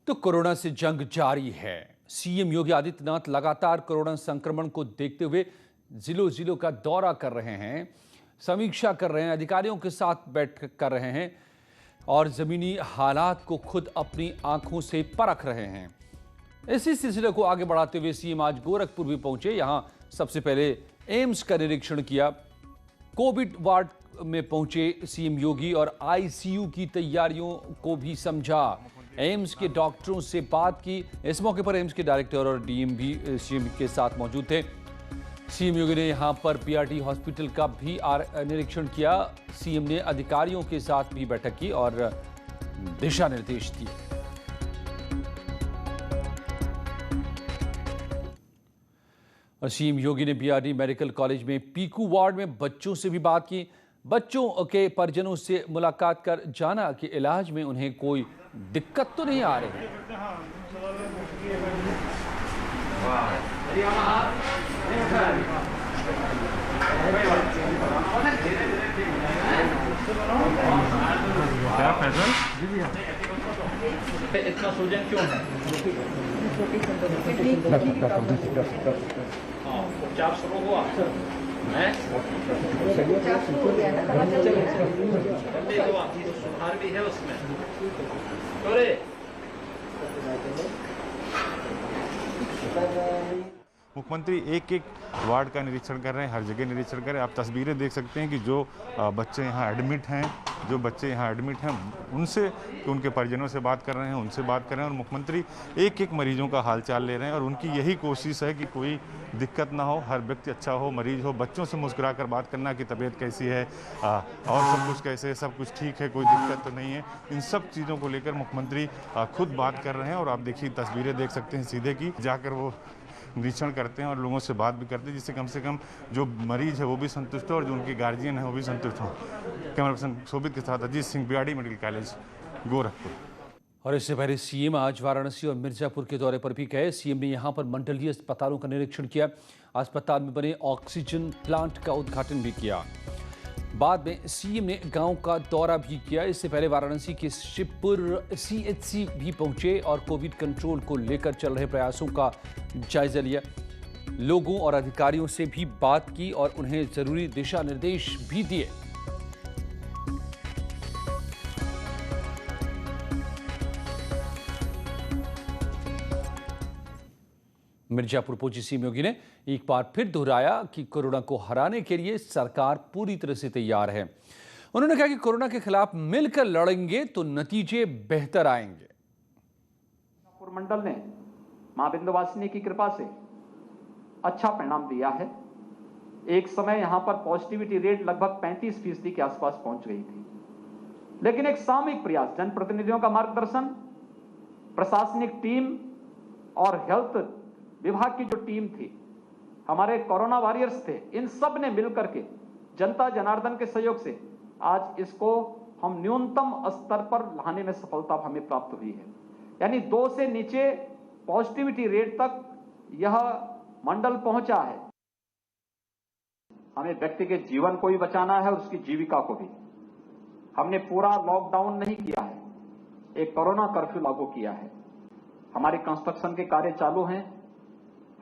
तो कोरोना से जंग जारी है। सीएम योगी आदित्यनाथ लगातार कोरोना संक्रमण को देखते हुए जिलों जिलों का दौरा कर रहे हैं, समीक्षा कर रहे हैं, अधिकारियों के साथ बैठक कर रहे हैं और जमीनी हालात को खुद अपनी आंखों से परख रहे हैं। इसी सिलसिले को आगे बढ़ाते हुए सीएम आज गोरखपुर भी पहुंचे। यहां सबसे पहले एम्स का निरीक्षण किया। कोविड वार्ड में पहुंचे सीएम योगी और आईसीयू की तैयारियों को भी समझा। एम्स के डॉक्टरों से बात की। इस मौके पर एम्स के डायरेक्टर और डीएम भी सीएम के साथ मौजूद थे। सीएम योगी ने यहां पर पीआरटी हॉस्पिटल का भी निरीक्षण किया। सीएम ने अधिकारियों के साथ भी बैठक की और दिशा निर्देश दिए। और सीएम योगी ने बीआरडी मेडिकल कॉलेज में पीकू वार्ड में बच्चों से भी बात की। बच्चों के परिजनों से मुलाकात कर जाना कि इलाज में उन्हें कोई दिक्कत तो नहीं आ रही। क्या फैसल? इतना सूजन क्यों है? उपचार शुरू हुआ है? सुधार भी है उसमें। मुख्यमंत्री एक एक वार्ड का निरीक्षण कर रहे हैं, हर जगह निरीक्षण कर रहे हैं। आप तस्वीरें देख सकते हैं कि जो बच्चे यहाँ एडमिट हैं, उनसे उनके परिजनों से बात कर रहे हैं, उनसे बात कर रहे हैं और मुख्यमंत्री एक एक मरीजों का हालचाल ले रहे हैं। और उनकी यही कोशिश है कि कोई दिक्कत ना हो, हर व्यक्ति अच्छा हो, मरीज हो। बच्चों से मुस्कुरा कर बात करना कि तबीयत कैसी है और सब कुछ कैसे है, सब कुछ ठीक है, कोई दिक्कत तो नहीं है। इन सब चीज़ों को लेकर मुख्यमंत्री खुद बात कर रहे हैं। और आप देखिए तस्वीरें देख सकते हैं सीधे की, जाकर वो निरीक्षण करते हैं और लोगों से बात भी करते हैं, जिससे कम से कम जो मरीज है वो भी संतुष्ट हो और जो उनके गार्जियन है वो भी संतुष्ट हो। कैमरा पर्सन शोभित के साथ Ajit Singh, BRD medical college, Gorakhpur. और इससे पहले सीएम आज वाराणसी और मिर्जापुर के दौरे पर भी गए। सीएम ने यहां पर मंडलीय अस्पतालों का निरीक्षण किया। अस्पताल में बने ऑक्सीजन प्लांट का उद्घाटन भी किया। बाद में सीएम ने गांव का दौरा भी किया। इससे पहले वाराणसी के शिवपुर सीएचसी भी पहुंचे और कोविड कंट्रोल को लेकर चल रहे प्रयासों का जायजा लिया। लोगों और अधिकारियों से भी बात की और उन्हें जरूरी दिशा निर्देश भी दिए। मिर्जापुर पहुंची सीएम योगी ने एक बार फिर दोहराया कि कोरोना को हराने के लिए सरकार पूरी तरह से तैयार है। उन्होंने कहा कि कोरोना के खिलाफ मिलकर लड़ेंगे तो नतीजे बेहतर आएंगे। मंडल ने मां विंध्यवासिनी की कृपा से अच्छा परिणाम दिया है। एक समय यहां पर पॉजिटिविटी रेट लगभग 35% के आसपास पहुंच गई थी, लेकिन एक सामूहिक प्रयास, जनप्रतिनिधियों का मार्गदर्शन, प्रशासनिक टीम और हेल्थ विभाग की जो टीम थी, हमारे कोरोना वॉरियर्स थे, इन सब ने मिलकर के जनता जनार्दन के सहयोग से आज इसको हम न्यूनतम स्तर पर लाने में सफलता हमें प्राप्त हुई है। यानी 2 से नीचे पॉजिटिविटी रेट तक यह मंडल पहुंचा है। हमें व्यक्ति के जीवन को भी बचाना है और उसकी जीविका को भी। हमने पूरा लॉकडाउन नहीं किया है, एक कोरोना कर्फ्यू लागू किया है। हमारे कंस्ट्रक्शन के कार्य चालू हैं,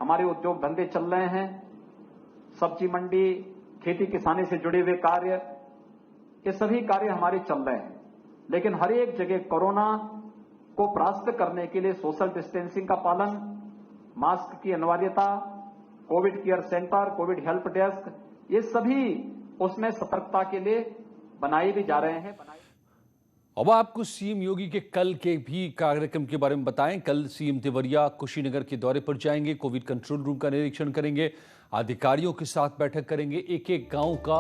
हमारे उद्योग धंधे चल रहे हैं, सब्जी मंडी, खेती किसानी से जुड़े हुए कार्य, ये सभी कार्य हमारे चल रहे हैं। लेकिन हर एक जगह कोरोना को परास्त करने के लिए सोशल डिस्टेंसिंग का पालन, मास्क की अनिवार्यता, Covid care centre, Covid help desk, ये सभी उसमें सतर्कता के लिए बनाए भी जा रहे हैं। अब आपको सीएम योगी के कल के भी कार्यक्रम के बारे में बताएं। कल सीएम देवरिया कुशीनगर के दौरे पर जाएंगे, कोविड कंट्रोल रूम का निरीक्षण करेंगे, अधिकारियों के साथ बैठक करेंगे, एक एक गांव का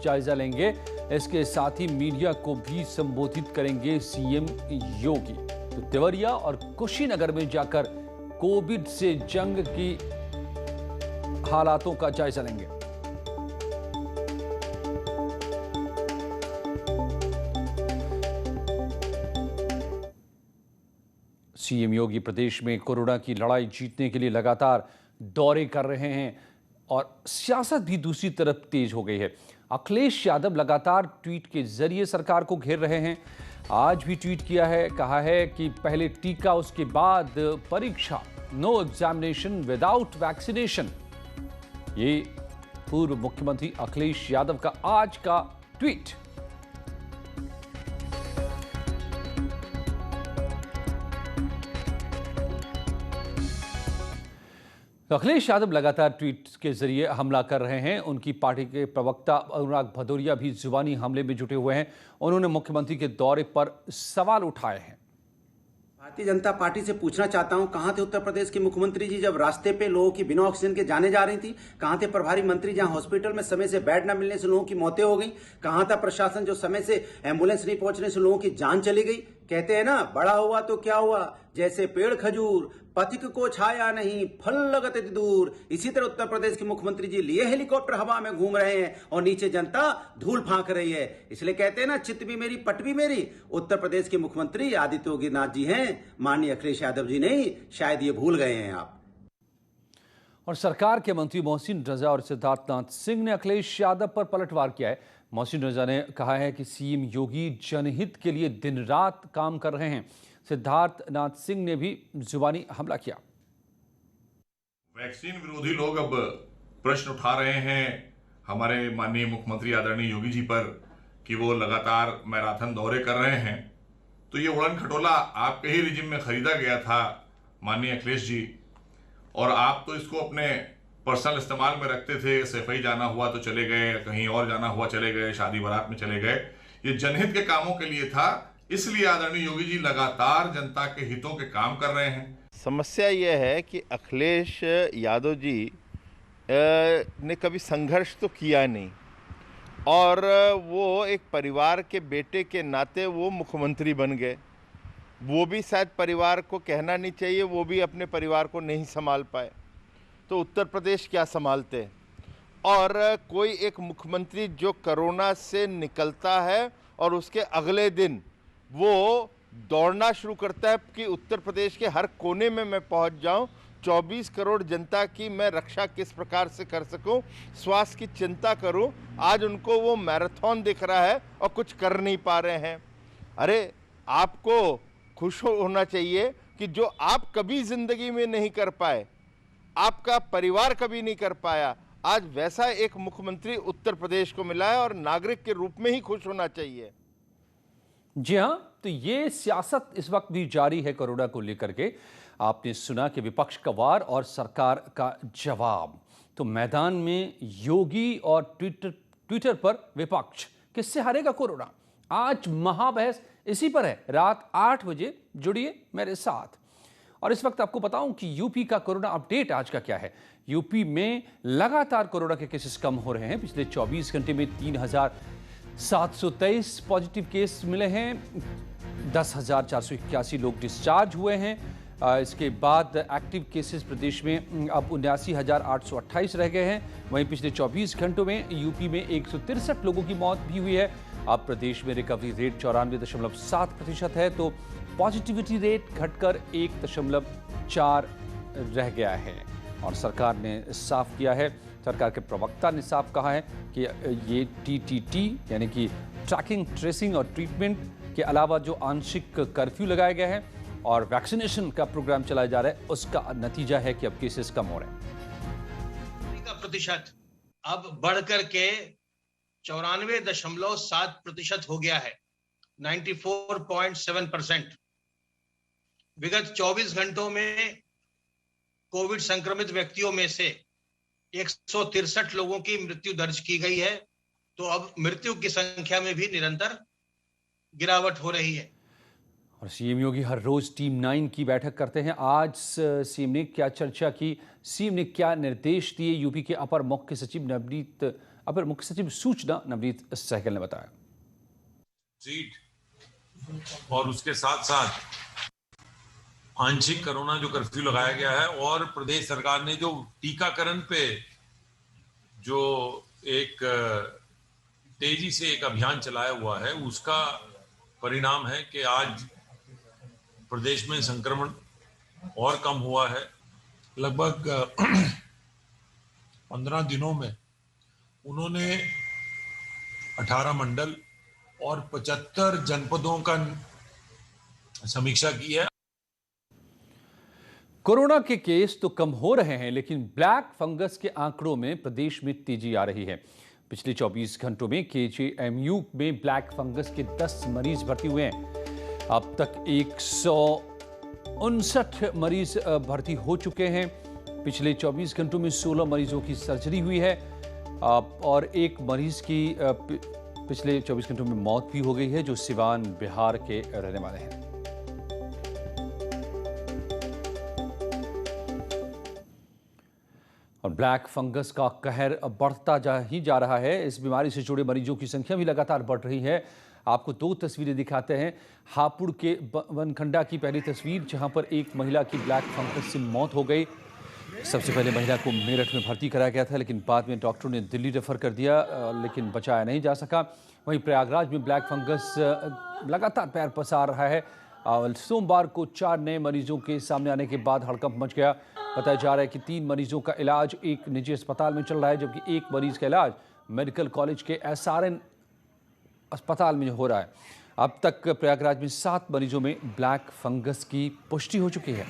जायजा लेंगे। इसके साथ ही मीडिया को भी संबोधित करेंगे सीएम योगी। तो देवरिया और कुशीनगर में जाकर कोविड से जंग की हालातों का जायजा लेंगे। सीएम योगी प्रदेश में कोरोना की लड़ाई जीतने के लिए लगातार दौरे कर रहे हैं और सियासत भी दूसरी तरफ तेज हो गई है। अखिलेश यादव लगातार ट्वीट के जरिए सरकार को घेर रहे हैं। आज भी ट्वीट किया है, कहा है कि पहले टीका उसके बाद परीक्षा, नो एग्जामिनेशन विदाउट वैक्सीनेशन। ये पूर्व मुख्यमंत्री अखिलेश यादव का आज का ट्वीट। अखिलेश यादव लगातार ट्वीट के जरिए हमला कर रहे हैं। उनकी पार्टी के प्रवक्ता अनुराग भदौरिया भी जुबानी हमले में जुटे हुए हैं। उन्होंने मुख्यमंत्री के दौरे पर सवाल उठाए हैं। भारतीय जनता पार्टी से पूछना चाहता हूं, कहां थे उत्तर प्रदेश के मुख्यमंत्री जी जब रास्ते पे लोगों की बिना ऑक्सीजन के जाने जा रही थी? कहां थे प्रभारी मंत्री जहां हॉस्पिटल में समय से बेड न मिलने से लोगों की मौतें हो गई? कहां था प्रशासन जो समय से एम्बुलेंस नहीं पहुंचने से लोगों की जान चली गई? कहते हैं ना, बड़ा हुआ तो क्या हुआ, जैसे पेड़ खजूर, पथिक को छाया नहीं, फल लगत दूर। इसी तरह उत्तर प्रदेश के मुख्यमंत्री जी लिए हेलीकॉप्टर हवा में घूम रहे हैं और नीचे जनता धूल फांक रही है। इसलिए कहते हैं ना, चित भी मेरी पट भी मेरी। उत्तर प्रदेश के मुख्यमंत्री आदित्यनाथ जी हैं, माननीय अखिलेश यादव जी नहीं। शायद ये भूल गए हैं आप। और सरकार के मंत्री मोहसिन रजा और सिद्धार्थनाथ सिंह ने अखिलेश यादव पर पलटवार किया है। मोहसिन रजा ने कहा है कि सीएम योगी जनहित के लिए दिन रात काम कर रहे हैं। सिद्धार्थनाथ सिंह ने भी जुबानी हमला किया। वैक्सीन विरोधी लोग अब प्रश्न उठा रहे हैं हमारे माननीय मुख्यमंत्री आदरणीय योगी जी पर कि वो लगातार मैराथन दौरे कर रहे हैं। तो ये उड़न खटोला आपके ही रिजिम में खरीदा गया था माननीय अखिलेश जी, और आप तो इसको अपने पर्सनल इस्तेमाल में रखते थे। सफाई जाना हुआ तो चले गए, कहीं और जाना हुआ चले गए, शादी बारात में चले गए। ये जनहित के कामों के लिए था, इसलिए आदरणीय योगी जी लगातार जनता के हितों के काम कर रहे हैं। समस्या यह है कि अखिलेश यादव जी ने कभी संघर्ष तो किया नहीं, और वो एक परिवार के बेटे के नाते वो मुख्यमंत्री बन गए। वो भी शायद परिवार को कहना नहीं चाहिए, वो भी अपने परिवार को नहीं संभाल पाए, तो उत्तर प्रदेश क्या संभालते। और कोई एक मुख्यमंत्री जो कोरोना से निकलता है और उसके अगले दिन वो दौड़ना शुरू करता है कि उत्तर प्रदेश के हर कोने में मैं पहुंच जाऊं, 24 करोड़ जनता की मैं रक्षा किस प्रकार से कर सकूं, स्वास्थ्य की चिंता करूं। आज उनको वो मैराथन दिख रहा है और कुछ कर नहीं पा रहे हैं। अरे आपको खुश होना चाहिए कि जो आप कभी जिंदगी में नहीं कर पाए, आपका परिवार कभी नहीं कर पाया, आज वैसा एक मुख्यमंत्री उत्तर प्रदेश को मिला है, और नागरिक के रूप में ही खुश होना चाहिए। जी हां, तो ये सियासत इस वक्त भी जारी है कोरोना को लेकर के। आपने सुना कि विपक्ष का वार और सरकार का जवाब। तो मैदान में योगी और ट्विटर पर विपक्ष, किससे हारेगा कोरोना? आज महाबहस इसी पर है। रात 8 बजे जुड़िए मेरे साथ। और इस वक्त आपको बताऊं कि यूपी का कोरोना अपडेट आज का क्या है। यूपी में लगातार कोरोना के केसेस कम हो रहे हैं। पिछले 24 घंटे में 3723 पॉजिटिव केस मिले हैं। 10,481 लोग डिस्चार्ज हुए हैं। इसके बाद एक्टिव केसेस प्रदेश में अब 79,828 रह गए हैं। वहीं पिछले 24 घंटों में यूपी में 163 लोगों की मौत भी हुई है। अब प्रदेश में रिकवरी रेट 94.7% है, तो पॉजिटिविटी रेट घटकर 1.4 रह गया है। और सरकार ने साफ किया है, सरकार के प्रवक्ता ने साफ कहा है कि ये TTT यानी कि ट्रैकिंग, ट्रेसिंग और ट्रीटमेंट के अलावा जो आंशिक कर्फ्यू लगाया गया है और वैक्सीनेशन का प्रोग्राम चलाया जा रहा है, उसका नतीजा है कि अब केसेस कम हो रहे हैं। का प्रतिशत अब बढ़कर के 94.7% हो गया है, 94.7%। विगत 24 घंटों में कोविड संक्रमित व्यक्तियों में से 163 लोगों की मृत्यु दर्ज की गई है। तो अब मृत्यु की संख्या में भी निरंतर गिरावट हो रही है। और सीएम योगी हर रोज टीम 9 की बैठक करते हैं। आज सीएम ने क्या चर्चा की, सीएम ने क्या निर्देश दिए, यूपी के अपर मुख्य सचिव सूचना नवनीत सहगल ने बताया। सीट और उसके साथ साथ आंशिक कोरोना जो कर्फ्यू लगाया गया है, और प्रदेश सरकार ने जो टीकाकरण पे जो एक तेजी से एक अभियान चलाया हुआ है, उसका परिणाम है कि आज प्रदेश में संक्रमण और कम हुआ है। लगभग 15 दिनों में उन्होंने 18 मंडल और 75 जनपदों का समीक्षा की है। कोरोना के केस तो कम हो रहे हैं, लेकिन ब्लैक फंगस के आंकड़ों में प्रदेश में तेजी आ रही है। पिछले 24 घंटों में KJMU में ब्लैक फंगस के 10 मरीज भर्ती हुए हैं। अब तक 159 मरीज भर्ती हो चुके हैं। पिछले 24 घंटों में 16 मरीजों की सर्जरी हुई है और एक मरीज की पिछले 24 घंटों में मौत भी हो गई है, जो सिवान बिहार के रहने वाले हैं। और ब्लैक फंगस का कहर बढ़ता जा रहा है। इस बीमारी से जुड़े मरीजों की संख्या भी लगातार बढ़ रही है। आपको 2 तस्वीरें दिखाते हैं। हापुड़ के बनखंडा की पहली तस्वीर, जहां पर एक महिला की ब्लैक फंगस से मौत हो गई। सबसे पहले महिला को मेरठ में भर्ती कराया गया था, लेकिन बाद में डॉक्टरों ने दिल्ली रेफर कर दिया, लेकिन बचाया नहीं जा सका। वहीं प्रयागराज में ब्लैक फंगस लगातार पैर पसार रहा है। सोमवार को 4 नए मरीजों के सामने आने के बाद हड़कंप मच गया। बताया जा रहा है कि 3 मरीजों का इलाज एक निजी अस्पताल में चल रहा है, जबकि एक मरीज का इलाज मेडिकल कॉलेज के SRN अस्पताल में हो रहा है। अब तक प्रयागराज में 7 मरीजों में ब्लैक फंगस की पुष्टि हो चुकी है।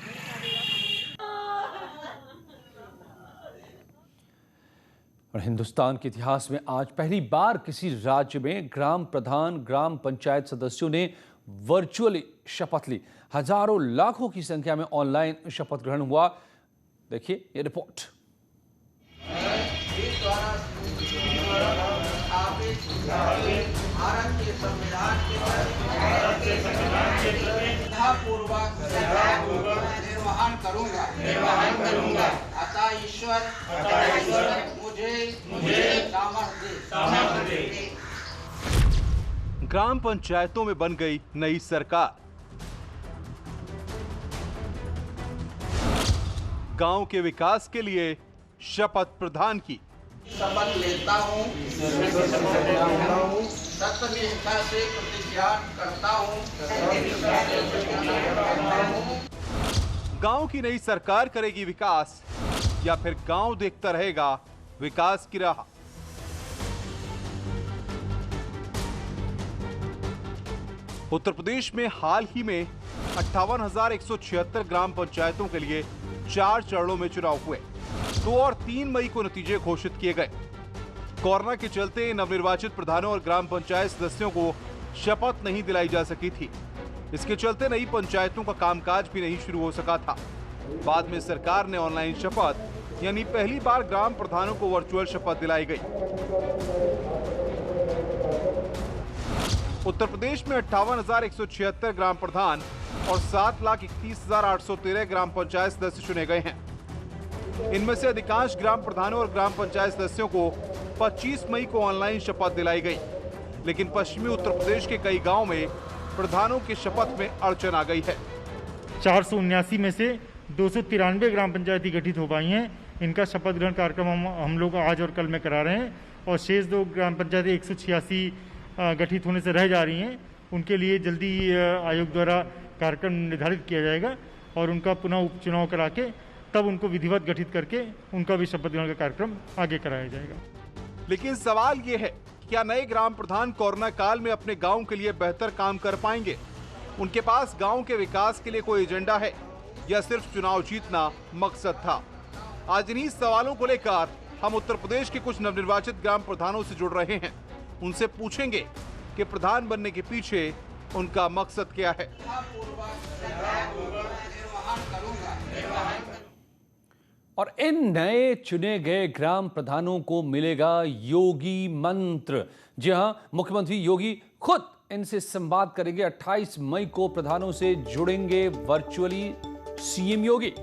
और हिंदुस्तान के इतिहास में आज पहली बार किसी राज्य में ग्राम प्रधान, ग्राम पंचायत सदस्यों ने वर्चुअली शपथ ली। हजारों लाखों की संख्या में ऑनलाइन शपथ ग्रहण हुआ। देखिए ये रिपोर्ट। भारत के संविधान के निर्वहन करूंगा अतः ईश्वर मुझे सामर्थ्य दे। ग्राम पंचायतों में बन गई नई सरकार। गांव के विकास के लिए शपथ प्रधान की। शपथ लेता हूँ, सत्यनिष्ठा से प्रतिज्ञा करता हूँ। गांव की नई सरकार करेगी विकास या फिर गांव देखता रहेगा विकास की राह। उत्तर प्रदेश में हाल ही में 58,176 ग्राम पंचायतों के लिए 4 चरणों में चुनाव हुए। 2 और 3 मई को नतीजे घोषित किए गए। कोरोना के चलते नवनिर्वाचित प्रधानों और ग्राम पंचायत सदस्यों को शपथ नहीं दिलाई जा सकी थी। इसके चलते नई पंचायतों का कामकाज भी नहीं शुरू हो सका था। बाद में सरकार ने ऑनलाइन शपथ यानी पहली बार ग्राम प्रधानों को वर्चुअल शपथ दिलाई गई। उत्तर प्रदेश में 58,176 ग्राम प्रधान और 7,31,813 ग्राम पंचायत सदस्य चुने गए हैं। इनमें से अधिकांश ग्राम प्रधानों और ग्राम पंचायत सदस्यों को 25 मई को ऑनलाइन शपथ दिलाई गई, लेकिन पश्चिमी उत्तर प्रदेश के कई गांवों में प्रधानों की शपथ में अड़चन आ गई है। 479 में से 293 ग्राम पंचायती गठित हो पाई हैं। इनका शपथ ग्रहण कार्यक्रम हम लोग आज और कल में करा रहे हैं, और शेष 2 ग्राम पंचायतें 186 गठित होने से रह जा रही हैं। उनके लिए जल्दी आयोग द्वारा कार्यक्रम निर्धारित किया जाएगा और उनका पुनः उपचुनाव करा के तब उनको विधिवत गठित करके उनका भी शपथ ग्रहण का कार्यक्रम आगे कराया जाएगा। लेकिन सवाल ये है, क्या नए ग्राम प्रधान कोरोना काल में अपने गांव के लिए बेहतर काम कर पाएंगे? उनके पास गांव के विकास के लिए कोई एजेंडा है या सिर्फ चुनाव जीतना मकसद था? आज इन्हीं सवालों को लेकर हम उत्तर प्रदेश के कुछ नवनिर्वाचित ग्राम प्रधानों से जुड़ रहे हैं। उनसे पूछेंगे कि प्रधान बनने के पीछे उनका मकसद क्या है। और इन नए चुने गए ग्राम प्रधानों को मिलेगा योगी मंत्र। जी हां, मुख्यमंत्री योगी खुद इनसे संवाद करेंगे। 28 मई को प्रधानों से जुड़ेंगे वर्चुअली सीएम योगी।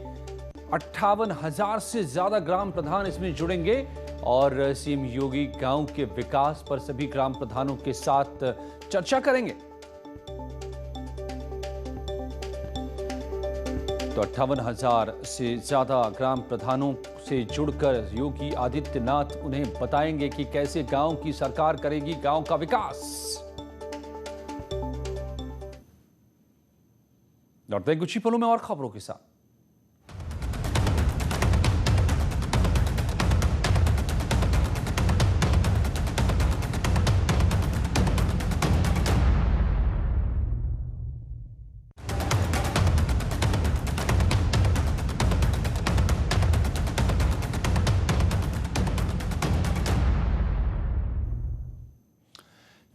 58,000 से ज्यादा ग्राम प्रधान इसमें जुड़ेंगे और सीएम योगी गांव के विकास पर सभी ग्राम प्रधानों के साथ चर्चा करेंगे। तो 58,000 से ज्यादा ग्राम प्रधानों से जुड़कर योगी आदित्यनाथ उन्हें बताएंगे कि कैसे गांव की सरकार करेगी गांव का विकास। लौटते हैं कुछ ही पलों में और खबरों के साथ।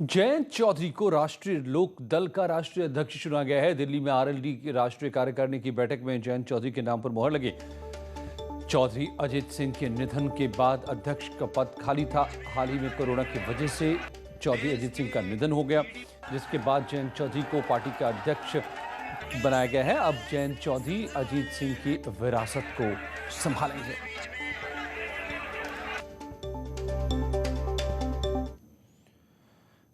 जयंत चौधरी को राष्ट्रीय लोक दल का राष्ट्रीय अध्यक्ष चुना गया है। दिल्ली में आरएलडी की राष्ट्रीय कार्यकारिणी की बैठक में जयंत चौधरी के नाम पर मोहर लगी। चौधरी अजीत सिंह के निधन के बाद अध्यक्ष का पद खाली था। हाल ही में कोरोना की वजह से चौधरी अजीत सिंह का निधन हो गया, जिसके बाद जयंत चौधरी को पार्टी का अध्यक्ष बनाया गया है। अब जयंत चौधरी अजीत सिंह की विरासत को संभालेंगे।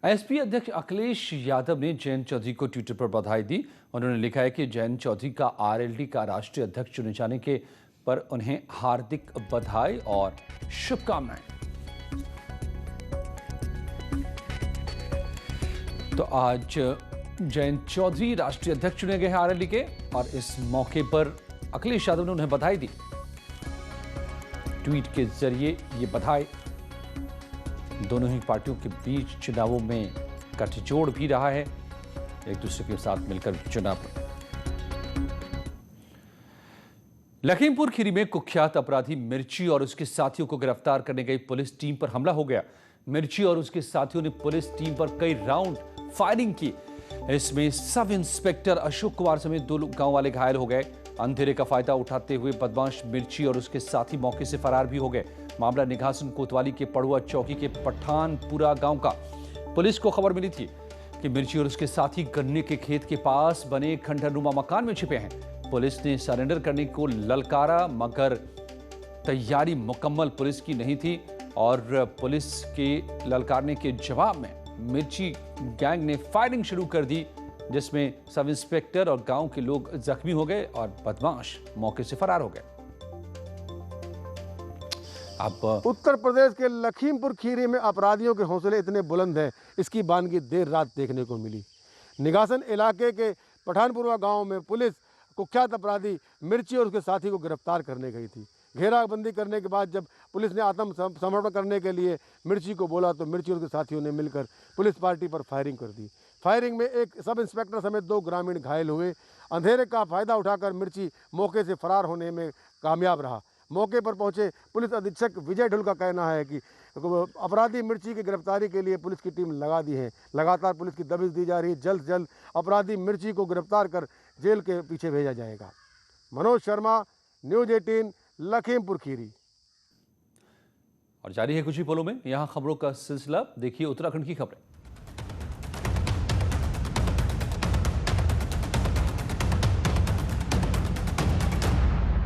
एसपी अध्यक्ष अखिलेश यादव ने जयंत चौधरी को ट्विटर पर बधाई दी। उन्होंने लिखा है कि जयंत चौधरी का आरएलडी का राष्ट्रीय अध्यक्ष चुने जाने के पर उन्हें हार्दिक बधाई और शुभकामनाएं। तो आज जयंत चौधरी राष्ट्रीय अध्यक्ष चुने गए हैं आरएलडी के, और इस मौके पर अखिलेश यादव ने उन्हें बधाई दी। ट्वीट के जरिए ये बधाई दोनों ही पार्टियों के बीच चुनावों में गठजोड़ भी रहा है, एक दूसरे के साथ मिलकर चुनाव। लखीमपुर खीरी में कुख्यात अपराधी मिर्ची और उसके साथियों को गिरफ्तार करने गई पुलिस टीम पर हमला हो गया। मिर्ची और उसके साथियों ने पुलिस टीम पर कई राउंड फायरिंग की। इसमें सब इंस्पेक्टर अशोक कुमार समेत 2 गांव वाले घायल हो गए। अंधेरे का फायदा उठाते हुए बदमाश मिर्ची और उसके साथी मौके से फरार भी हो गए। मामला निघासन कोतवाली के पड़ुआ चौकी के पठानपुरा गांव का। पुलिस को खबर मिली थी कि मिर्ची और उसके साथी गन्ने के खेत के पास बने खंडहरनुमा मकान में छिपे हैं। पुलिस ने सरेंडर करने को ललकारा, मगर तैयारी मुकम्मल पुलिस की नहीं थी और पुलिस के ललकारने के जवाब में मिर्ची गैंग ने फायरिंग शुरू कर दी, जिसमें सब इंस्पेक्टर और गांव के लोग जख्मी हो गए और बदमाश मौके से फरार हो गए। अब उत्तर प्रदेश के लखीमपुर खीरी में अपराधियों के हौसले इतने बुलंद हैं, इसकी बानगी देर रात देखने को मिली। निघासन इलाके के पठानपुरा गांव में पुलिस कुख्यात अपराधी मिर्ची और उसके साथी को गिरफ्तार करने गई थी। घेराबंदी करने के बाद जब पुलिस ने आत्मसमर्पण करने के लिए मिर्ची को बोला तो मिर्ची और उसके साथियों ने मिलकर पुलिस पार्टी पर फायरिंग कर दी। फायरिंग में एक सब इंस्पेक्टर समेत 2 ग्रामीण घायल हुए। अंधेरे का फायदा उठाकर मिर्ची मौके से फरार होने में कामयाब रहा। मौके पर पहुंचे पुलिस अधीक्षक विजय ढुल का कहना है कि अपराधी मिर्ची की गिरफ्तारी के लिए पुलिस की टीम लगा दी है। लगातार पुलिस की दबिश दी जा रही है। जल्द से जल्द अपराधी मिर्ची को गिरफ्तार कर जेल के पीछे भेजा जाएगा। मनोज शर्मा, न्यूज़ 18, लखीमपुर खीरी। और जारी है कुछ ही पलों में यहाँ खबरों का सिलसिला। देखिए उत्तराखंड की खबरें।